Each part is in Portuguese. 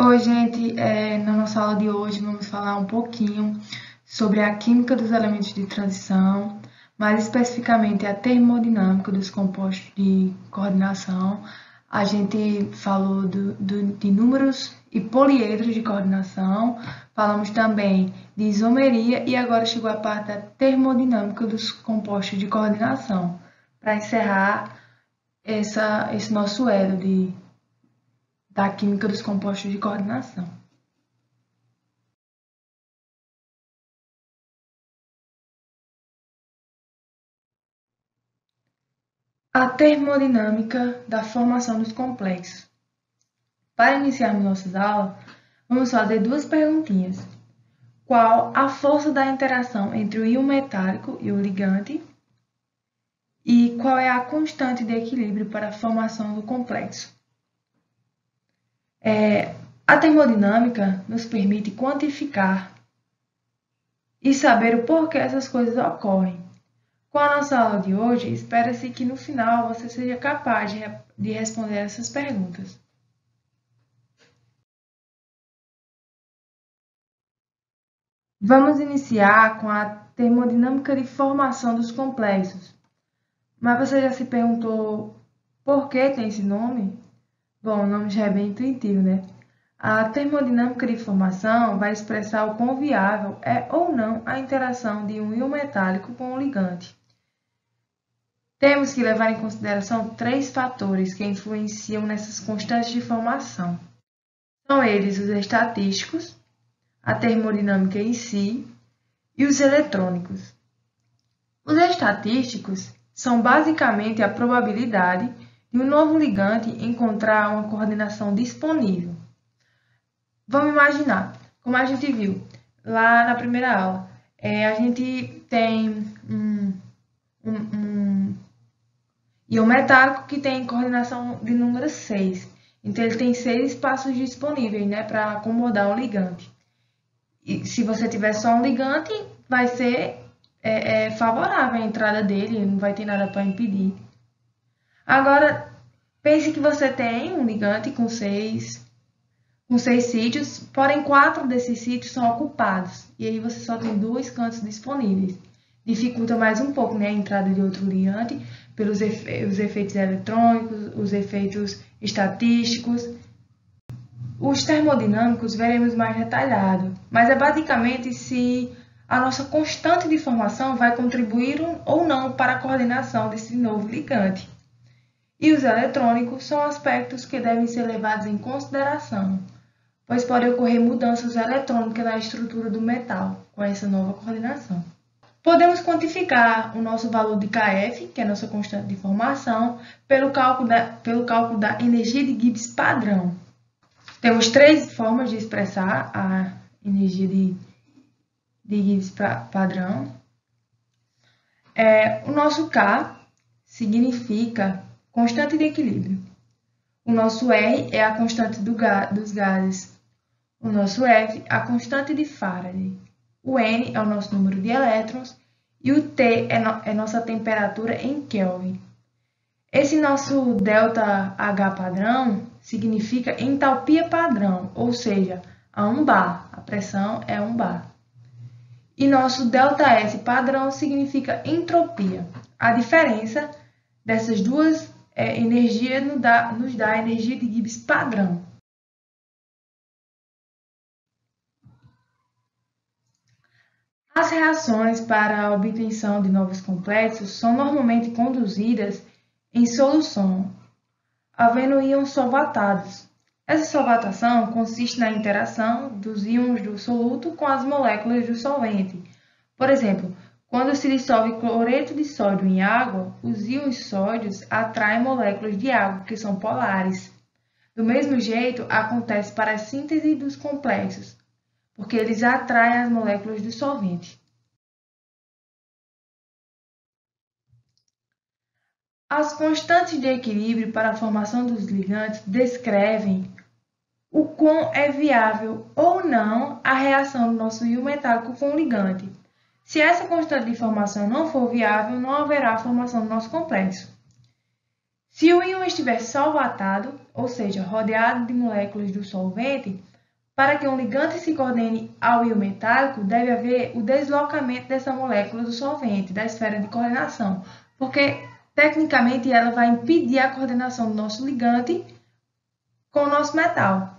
Oi, gente. Na nossa aula de hoje vamos falar um pouquinho sobre a química dos elementos de transição, mais especificamente a termodinâmica dos compostos de coordenação. A gente falou de números e poliedros de coordenação, falamos também de isomeria e agora chegou a parte da termodinâmica dos compostos de coordenação, para encerrar esse nosso elo da química dos compostos de coordenação. A termodinâmica da formação dos complexos. Para iniciarmos nossas aulas, vamos fazer duas perguntinhas. Qual a força da interação entre o íon metálico e o ligante? E qual é a constante de equilíbrio para a formação do complexo? A termodinâmica nos permite quantificar e saber o porquê essas coisas ocorrem. Com a nossa aula de hoje, espera-se que no final você seja capaz de responder essas perguntas. Vamos iniciar com a termodinâmica de formação dos complexos. Mas você já se perguntou por que tem esse nome? Bom, o nome já é bem intuitivo, né? A termodinâmica de formação vai expressar o quão viável é ou não a interação de um íon metálico com um ligante. Temos que levar em consideração três fatores que influenciam nessas constantes de formação. São eles os estatísticos, a termodinâmica em si e os eletrônicos. Os estatísticos são basicamente a probabilidade de um novo ligante encontrar uma coordenação disponível. Vamos imaginar, como a gente viu lá na primeira aula, a gente tem um íon metálico que tem coordenação de número 6. Então, ele tem 6 espaços disponíveis, né, para acomodar um ligante. E se você tiver só um ligante, vai ser favorável a entrada dele, não vai ter nada para impedir. Agora, pense que você tem um ligante com 6 sítios, porém 4 desses sítios são ocupados. E aí você só tem 2 cantos disponíveis. Dificulta mais um pouco, né, a entrada de outro ligante, pelos os efeitos eletrônicos, os efeitos estatísticos. Os termodinâmicos veremos mais detalhado, mas é basicamente se a nossa constante de formação vai contribuir ou não para a coordenação desse novo ligante. E os eletrônicos são aspectos que devem ser levados em consideração, pois podem ocorrer mudanças eletrônicas na estrutura do metal com essa nova coordenação. Podemos quantificar o nosso valor de Kf, que é a nossa constante de formação, pelo cálculo da energia de Gibbs padrão. Temos 3 formas de expressar a energia de Gibbs padrão. O nosso K significa constante de equilíbrio. O nosso R é a constante dos gases. O nosso F, a constante de Faraday. O N é o nosso número de elétrons e o T é nossa temperatura em Kelvin. Esse nosso ΔH padrão significa entalpia padrão, ou seja, a 1 bar, a pressão é 1 bar. E nosso ΔS padrão significa entropia. A diferença dessas duas energias nos dá a energia de Gibbs padrão. As reações para a obtenção de novos complexos são normalmente conduzidas em solução, havendo íons solvatados. Essa solvatação consiste na interação dos íons do soluto com as moléculas do solvente. Por exemplo, quando se dissolve cloreto de sódio em água, os íons sódios atraem moléculas de água, que são polares. Do mesmo jeito, acontece para a síntese dos complexos, porque eles atraem as moléculas do solvente. As constantes de equilíbrio para a formação dos ligantes descrevem o quão é viável ou não a reação do nosso íon metálico com o ligante. Se essa constante de formação não for viável, não haverá formação do nosso complexo. Se o íon estiver solvatado, ou seja, rodeado de moléculas do solvente, para que um ligante se coordene ao íon metálico, deve haver o deslocamento dessa molécula do solvente, da esfera de coordenação, porque, tecnicamente, ela vai impedir a coordenação do nosso ligante com o nosso metal.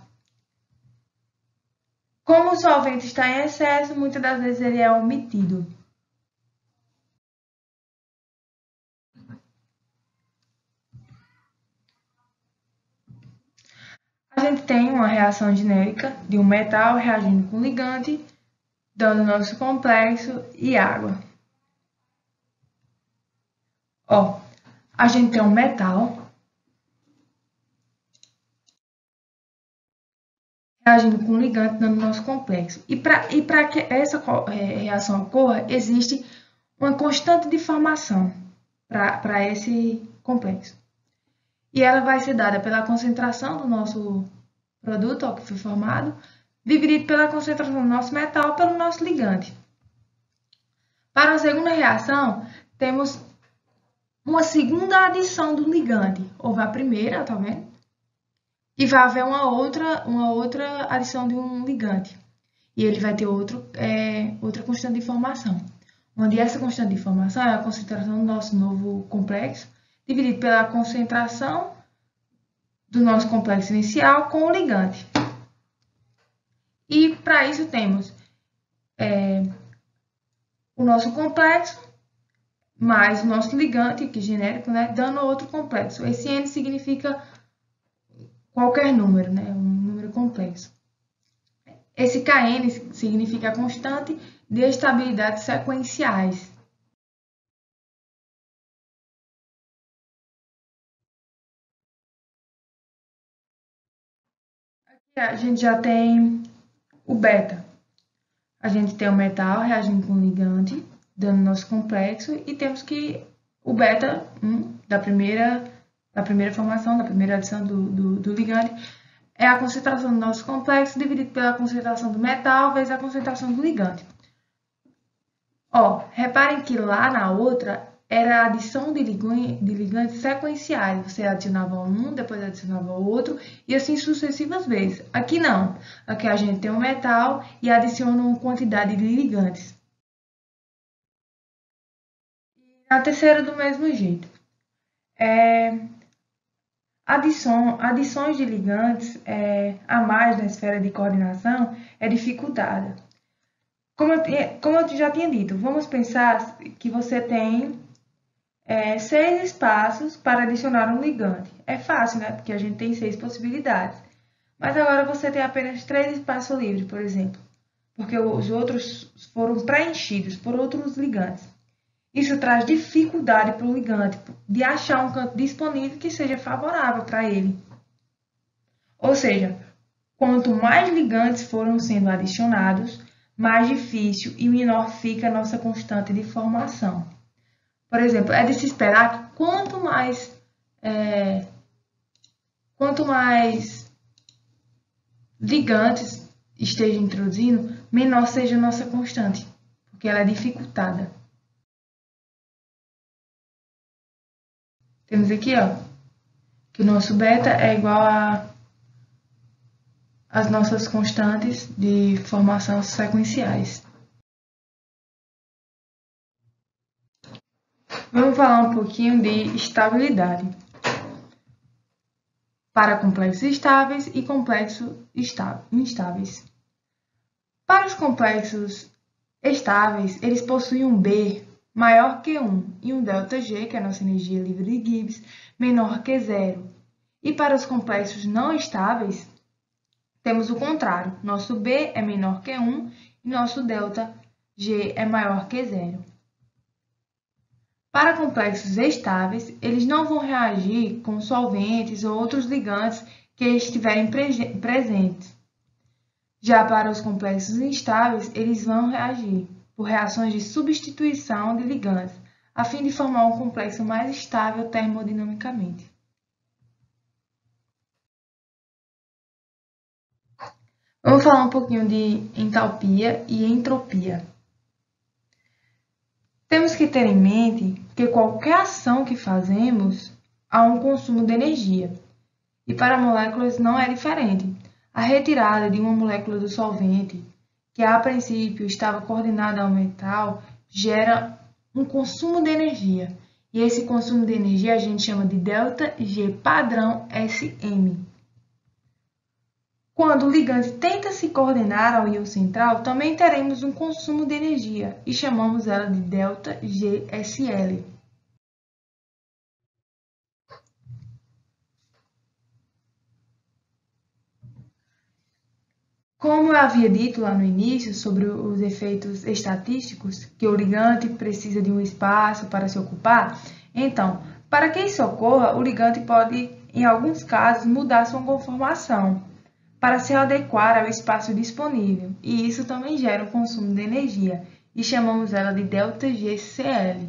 Como o solvente está em excesso, muitas das vezes ele é omitido. A gente tem uma reação genérica de um metal reagindo com ligante, dando nosso complexo e água. Ó, a gente tem um metal reagindo com ligante, dando nosso complexo. E para que essa reação ocorra, existe uma constante de formação para esse complexo. E ela vai ser dada pela concentração do nosso produto, ó, que foi formado, dividido pela concentração do nosso metal pelo nosso ligante. Para a segunda reação, temos uma segunda adição do ligante. Houve a primeira, tá vendo? E vai haver uma outra adição de um ligante. E ele vai ter outra constante de formação. Onde essa constante de formação é a concentração do nosso novo complexo, dividido pela concentração do nosso complexo inicial com o ligante. E para isso temos o nosso complexo mais o nosso ligante, que é genérico, né, dando outro complexo. Esse N significa qualquer número, né, um número complexo. Esse Kn significa a constante de estabilidade sequenciais. Aqui a gente já tem o beta. A gente tem o metal reagindo com o ligante, dando nosso complexo, e temos que o beta da primeira formação, da primeira adição do ligante, é a concentração do nosso complexo dividido pela concentração do metal vezes a concentração do ligante. Ó, reparem que lá na outra era a adição de ligantes sequenciais. Você adicionava um, depois adicionava outro, e assim sucessivas vezes. Aqui não. Aqui a gente tem um metal e adiciona uma quantidade de ligantes. Na terceira, do mesmo jeito. Adições de ligantes a mais na esfera de coordenação é dificultada. Como eu já tinha dito, vamos pensar que você tem 6 espaços para adicionar um ligante. É fácil, né? Porque a gente tem 6 possibilidades. Mas agora você tem apenas 3 espaços livres, por exemplo, porque os outros foram preenchidos por outros ligantes. Isso traz dificuldade para o ligante de achar um canto disponível que seja favorável para ele. Ou seja, quanto mais ligantes foram sendo adicionados, mais difícil e menor fica a nossa constante de formação. Por exemplo, é de se esperar que quanto mais ligantes esteja introduzindo, menor seja a nossa constante, porque ela é dificultada. Temos aqui, ó, que o nosso beta é igual às nossas constantes de formação sequenciais. Vamos falar um pouquinho de estabilidade para complexos estáveis e complexos instáveis. Para os complexos estáveis, eles possuem um B maior que 1 e um ΔG, que é a nossa energia livre de Gibbs, menor que 0. E para os complexos não estáveis, temos o contrário. Nosso B é menor que 1 e nosso ΔG é maior que 0. Para complexos estáveis, eles não vão reagir com solventes ou outros ligantes que estiverem presentes. Já para os complexos instáveis, eles vão reagir por reações de substituição de ligantes, a fim de formar um complexo mais estável termodinamicamente. Vamos falar um pouquinho de entalpia e entropia. Temos que ter em mente que qualquer ação que fazemos a um consumo de energia. E para moléculas não é diferente. A retirada de uma molécula do solvente, que a princípio estava coordenada ao metal, gera um consumo de energia. E esse consumo de energia a gente chama de ΔG padrão SM. Quando o ligante tenta se coordenar ao íon central, também teremos um consumo de energia e chamamos ela de ΔGSL. Como eu havia dito lá no início sobre os efeitos estatísticos, que o ligante precisa de um espaço para se ocupar, então, para que isso ocorra, o ligante pode, em alguns casos, mudar sua conformação para se adequar ao espaço disponível, e isso também gera um consumo de energia, e chamamos ela de ΔGCl.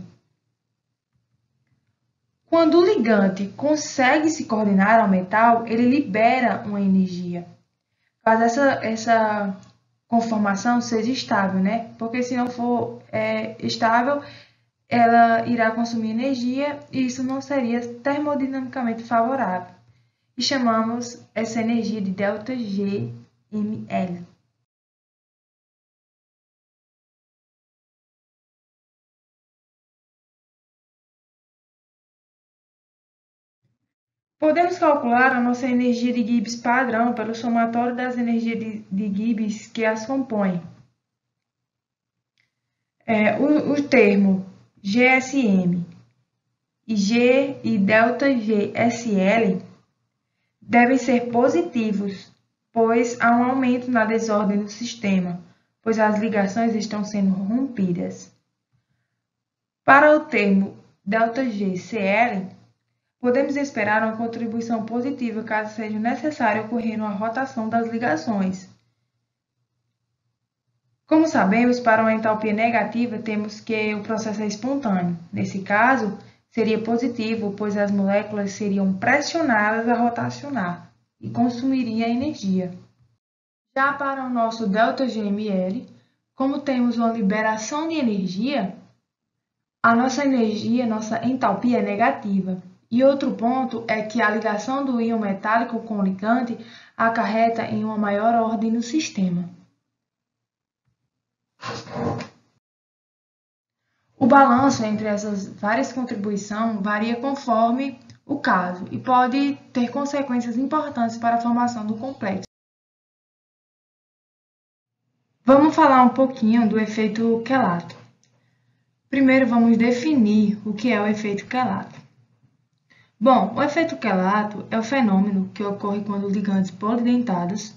Quando o ligante consegue se coordenar ao metal, ele libera uma energia. Faz essa conformação seja estável, né? Porque se não for estável, ela irá consumir energia e isso não seria termodinamicamente favorável. E chamamos essa energia de ΔGml. Podemos calcular a nossa energia de Gibbs padrão pelo somatório das energias de Gibbs que as compõem. O termo GSM e ΔGSL devem ser positivos, pois há um aumento na desordem do sistema, pois as ligações estão sendo rompidas. Para o termo ΔGCl, podemos esperar uma contribuição positiva caso seja necessário ocorrer uma rotação das ligações. Como sabemos, para uma entalpia negativa, temos que o processo é espontâneo. Nesse caso, seria positivo, pois as moléculas seriam pressionadas a rotacionar e consumiriam energia. Já para o nosso ΔGml, como temos uma liberação de energia, a nossa entalpia é negativa. E outro ponto é que a ligação do íon metálico com o ligante acarreta em uma maior ordem no sistema. O balanço entre essas várias contribuições varia conforme o caso e pode ter consequências importantes para a formação do complexo. Vamos falar um pouquinho do efeito quelato. Primeiro, vamos definir o que é o efeito quelato. Bom, o efeito quelato é o fenômeno que ocorre quando ligantes polidentados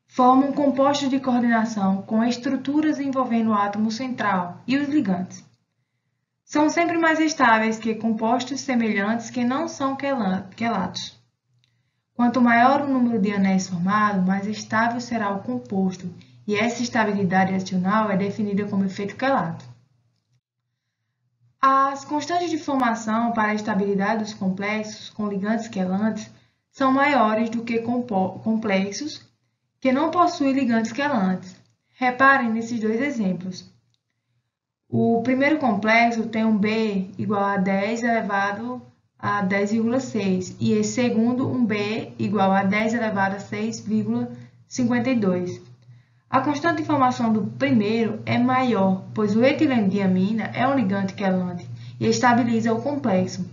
formam compostos de coordenação com estruturas envolvendo o átomo central e os ligantes. São sempre mais estáveis que compostos semelhantes que não são quelatos. Quanto maior o número de anéis formado, mais estável será o composto, e essa estabilidade adicional é definida como efeito quelato. As constantes de formação para a estabilidade dos complexos com ligantes quelantes são maiores do que complexos que não possuem ligantes quelantes. Reparem nesses dois exemplos. O primeiro complexo tem um B igual a 10 elevado a 10,6 e esse segundo um B igual a 10 elevado a 6,52. A constante de formação do primeiro é maior, pois o etilendiamina é um ligante quelante e estabiliza o complexo.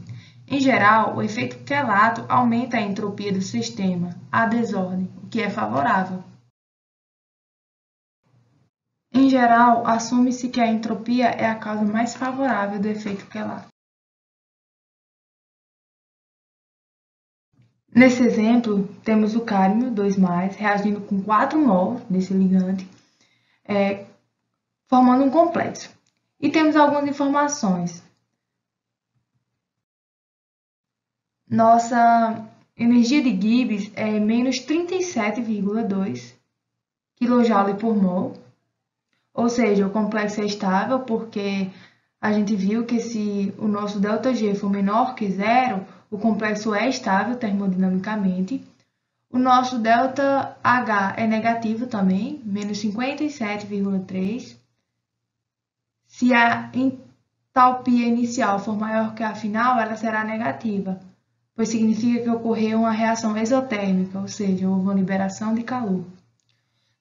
Em geral, o efeito quelato aumenta a entropia do sistema, a desordem, o que é favorável. Em geral, assume-se que a entropia é a causa mais favorável do efeito quelato. Nesse exemplo, temos o cádmio 2+, reagindo com 4 mols desse ligante, formando um complexo. E temos algumas informações. Nossa energia de Gibbs é menos 37,2 kJ por mol, ou seja, o complexo é estável porque a gente viu que se o nosso ΔG for menor que zero, o complexo é estável termodinamicamente. O nosso ΔH é negativo também, menos 57,3. Se a entalpia inicial for maior que a final, ela será negativa, pois significa que ocorreu uma reação exotérmica, ou seja, houve uma liberação de calor.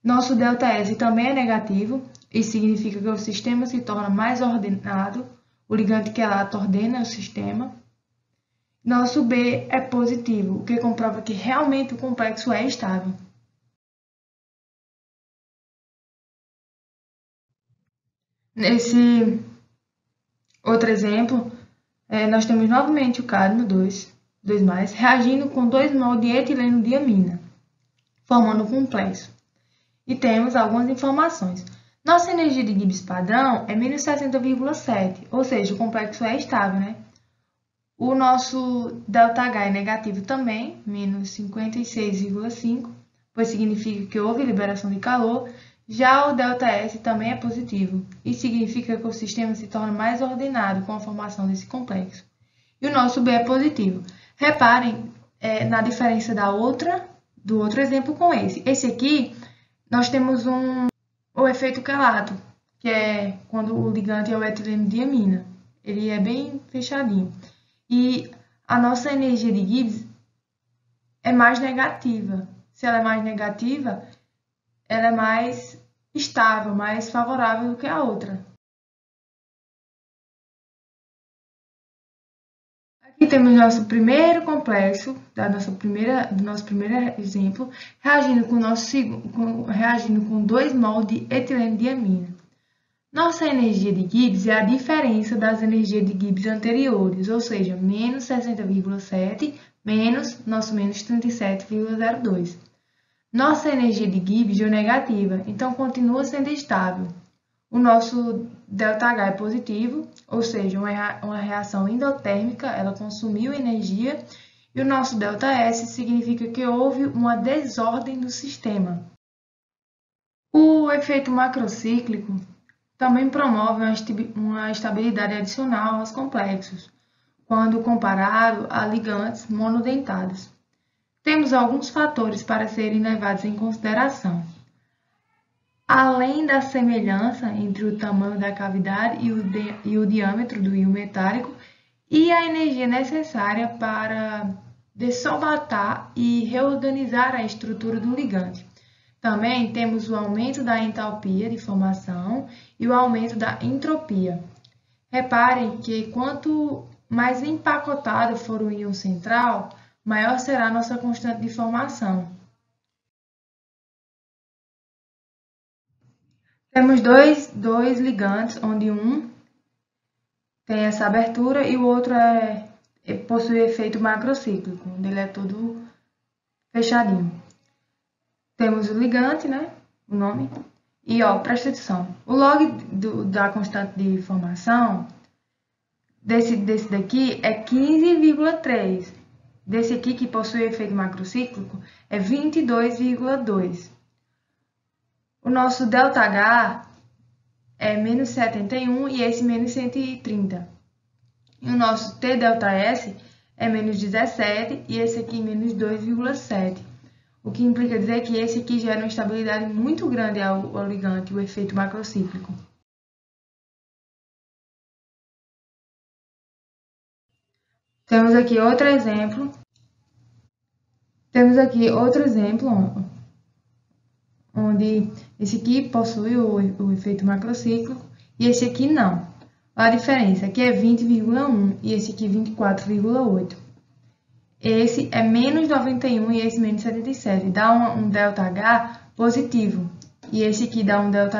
Nosso ΔS também é negativo, isso significa que o sistema se torna mais ordenado, o ligante quelato ordena o sistema. Nosso B é positivo, o que comprova que realmente o complexo é estável. Nesse outro exemplo, nós temos novamente o cádmio 2 reagindo com 2 mol de etileno-diamina, formando um complexo. E temos algumas informações. Nossa energia de Gibbs padrão é menos 60,7, ou seja, o complexo é estável, né? O nosso ΔH é negativo também, menos 56,5, pois significa que houve liberação de calor. Já o ΔS também é positivo, e significa que o sistema se torna mais ordenado com a formação desse complexo. E o nosso B é positivo. Reparem na diferença do outro exemplo com esse. Esse aqui, nós temos o efeito quelato, que é quando o ligante é o etileno-diamina. Ele é bem fechadinho. E a nossa energia de Gibbs é mais negativa. Se ela é mais negativa, ela é mais estável, mais favorável do que a outra. Aqui temos nosso primeiro complexo, do nosso primeiro exemplo, reagindo com 2 mol de etileno-diamina. Nossa energia de Gibbs é a diferença das energias de Gibbs anteriores, ou seja, menos 60,7 menos nosso menos 37,02. Nossa energia de Gibbs deu negativa, então continua sendo estável. O nosso ΔH é positivo, ou seja, uma reação endotérmica, ela consumiu energia, e o nosso ΔS significa que houve uma desordem do sistema. O efeito macrocíclico também promove uma estabilidade adicional aos complexos, quando comparado a ligantes monodentados. Temos alguns fatores para serem levados em consideração. Além da semelhança entre o tamanho da cavidade e o diâmetro do íon metálico e a energia necessária para dessolvatar e reorganizar a estrutura do ligante. Também temos o aumento da entalpia de formação e o aumento da entropia. Reparem que quanto mais empacotado for o íon central, maior será a nossa constante de formação. Temos dois ligantes, onde um tem essa abertura e o outro possui efeito macrocíclico, onde ele é todo fechadinho. Temos o ligante, né? O nome. E, presta atenção. O log da constante de formação desse daqui é 15,3. Desse aqui, que possui efeito macrocíclico, é 22,2. O nosso ΔH é menos 71 e esse menos 130. E o nosso TΔS é menos 17 e esse aqui menos 2,7. O que implica dizer que esse aqui gera uma estabilidade muito grande ao ligante, o efeito macrocíclico. Temos aqui outro exemplo. Onde esse aqui possui o efeito macrocíclico e esse aqui não. A diferença aqui é 20,1 e esse aqui 24,8. Esse é menos 91 e esse menos 77. Dá um ΔH positivo. E esse aqui dá um ΔS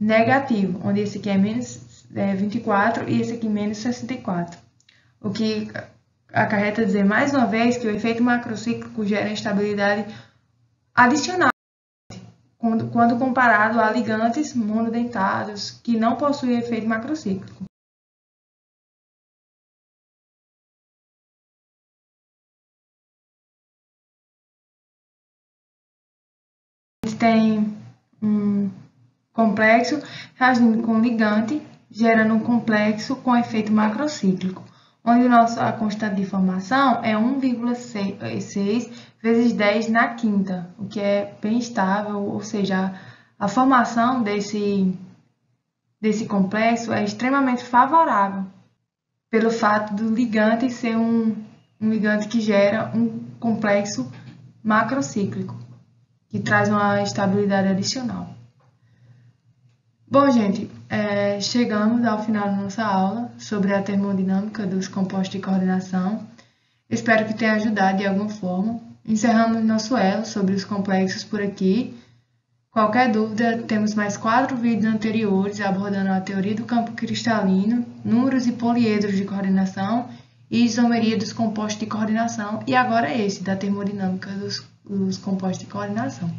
negativo, onde esse aqui é menos 24 e esse aqui menos 64. O que acarreta dizer mais uma vez que o efeito macrocíclico gera instabilidade adicional quando comparado a ligantes monodentados que não possuem efeito macrocíclico. A gente tem um complexo reagindo com ligante, gerando um complexo com efeito macrocíclico, onde a constante de formação é 1,6 vezes 10 na quinta, o que é bem estável, ou seja, a formação desse desse complexo é extremamente favorável, pelo fato do ligante ser um ligante que gera um complexo macrocíclico, que traz uma estabilidade adicional. Bom, gente, chegamos ao final da nossa aula sobre a termodinâmica dos compostos de coordenação. Espero que tenha ajudado de alguma forma. Encerramos nosso elo sobre os complexos por aqui. Qualquer dúvida, temos mais 4 vídeos anteriores abordando a teoria do campo cristalino, números e poliedros de coordenação e isomeria dos compostos de coordenação, e agora esse, da termodinâmica dos compostos de coordenação.